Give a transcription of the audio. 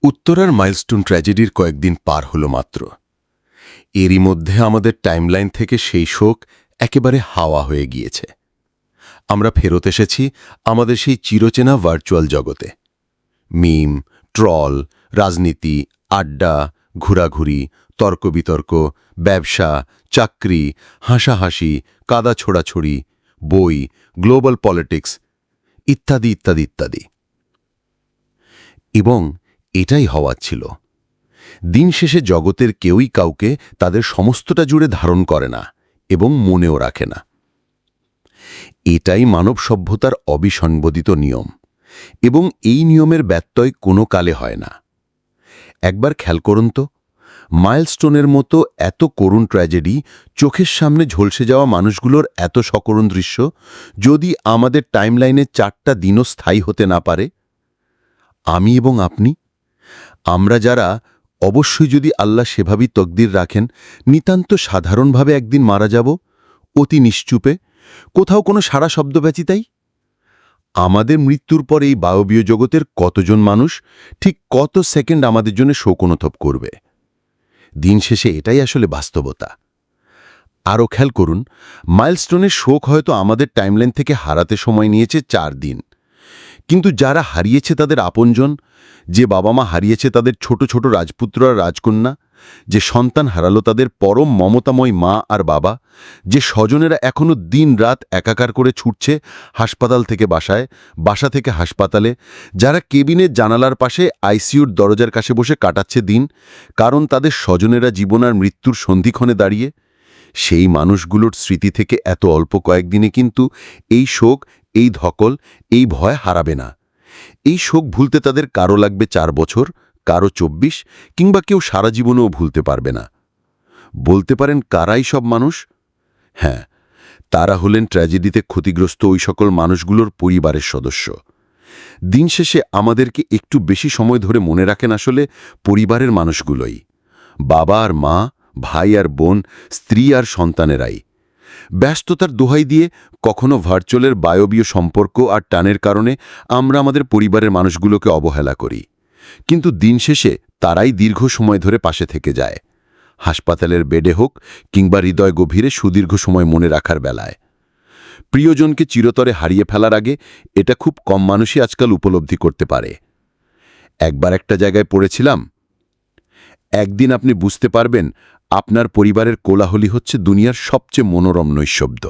উত্তরার মাইলস্টোন ট্র্যাজেডির কয়েকদিন পার হলো মাত্র। এরই মধ্যে আমাদের টাইমলাইন থেকে সেই শোক একেবারে হাওয়া হয়ে গিয়েছে। আমরা ফেরত এসেছি আমাদের সেই চিরচেনা ভার্চুয়াল জগতে। মিম, ট্রল, রাজনীতি, আড্ডা, ঘোরাঘুরি, তর্কবিতর্ক, ব্যবসা, চাকরি, হাসাহাসি, কাদা ছোড়াছড়ি, বই, গ্লোবাল পলিটিক্স ইত্যাদি ইত্যাদি ইত্যাদি। এবং এটাই হওয়ার ছিল। দিন শেষে জগতের কেউই কাউকে তাদের সমস্তটা জুড়ে ধারণ করে না এবং মনেও রাখে না। এটাই মানব সভ্যতার অবিসংবাদিত নিয়ম, এবং এই নিয়মের ব্যত্যয় কোনো কালে হয় না। একবার খেয়াল করুন তো, মাইলস্টোনের মতো এত করুণ ট্র্যাজেডি, চোখের সামনে ঝলসে যাওয়া মানুষগুলোর এত সকরুণ দৃশ্য যদি আমাদের টাইমলাইনে 4টা দিনও স্থায়ী হতে না পারে। আমি এবং আপনি, আমরা যারা অবশ্যই যদি আল্লাহ সেভাবেই তকদির রাখেন নিতান্ত সাধারণভাবে একদিন মারা যাব, অতি নিশ্চুপে, কোথাও কোনো সারা শব্দ ব্যতীতাই। আমাদের মৃত্যুর পর এই বায়বীয় জগতের কতজন মানুষ ঠিক কত সেকেন্ড আমাদের জন্য শোক অনুভব করবে? দিন শেষে এটাই আসলে বাস্তবতা। আরও খেয়াল করুন, মাইলস্টোনের শোক হয়তো আমাদের টাইমলাইন থেকে হারাতে সময় নিয়েছে 4 দিন, কিন্তু যারা হারিয়েছে তাদের আপনজন, যে বাবা মা হারিয়েছে তাদের ছোট ছোট রাজপুত্র আর রাজকন্যা, যে সন্তান হারালো তাদের পরম মমতাময় মা আর বাবা, যে স্বজনেরা এখনও দিন রাত একাকার করে ছুটছে হাসপাতাল থেকে বাসায়, বাসা থেকে হাসপাতালে, যারা কেবিনের জানালার পাশে আইসিইউর দরজার কাছে বসে কাটাচ্ছে দিন, কারণ তাদের স্বজনেরা জীবন আর মৃত্যুর সন্ধিক্ষণে দাঁড়িয়ে, সেই মানুষগুলোর স্মৃতি থেকে এত অল্প কয়েকদিনে কিন্তু এই শোক, এই ধকল, এই ভয় হারাবে না। এই শোক ভুলতে তাদের কারো লাগবে 4 বছর, কারো 24, কিংবা কেউ সারা জীবনেও ভুলতে পারবে না। বলতে পারেন কারাই সব মানুষ? হ্যাঁ, তারা হলেন ট্র্যাজেডিতে ক্ষতিগ্রস্ত ওই সকল মানুষগুলোর পরিবারের সদস্য। দিন শেষে আমাদেরকে একটু বেশি সময় ধরে মনে রাখেন আসলে পরিবারের মানুষগুলোই, বাবা আর মা, ভাই আর বোন, স্ত্রী আর সন্তানেরাই। ব্যস্ততার দোহাই দিয়ে কখনো ভার্চুয়ালের বায়বীয় সম্পর্ক আর টানের কারণে আমরা আমাদের পরিবারের মানুষগুলোকে অবহেলা করি, কিন্তু দিন শেষে তারাই দীর্ঘ সময় ধরে পাশে থেকে যায়, হাসপাতালের বেডে হোক কিংবা হৃদয় গভীরে সুদীর্ঘ সময় মনে রাখার বেলায়। প্রিয়জনকে চিরতরে হারিয়ে ফেলার আগে এটা খুব কম মানুষই আজকাল উপলব্ধি করতে পারে। একবার একটা জায়গায় পড়েছিলাম, একদিন আপনি বুঝতে পারবেন আপনার পরিবারের কোলাহলই হচ্ছে দুনিয়ার সবচেয়ে মনোরম নৈশব্দ।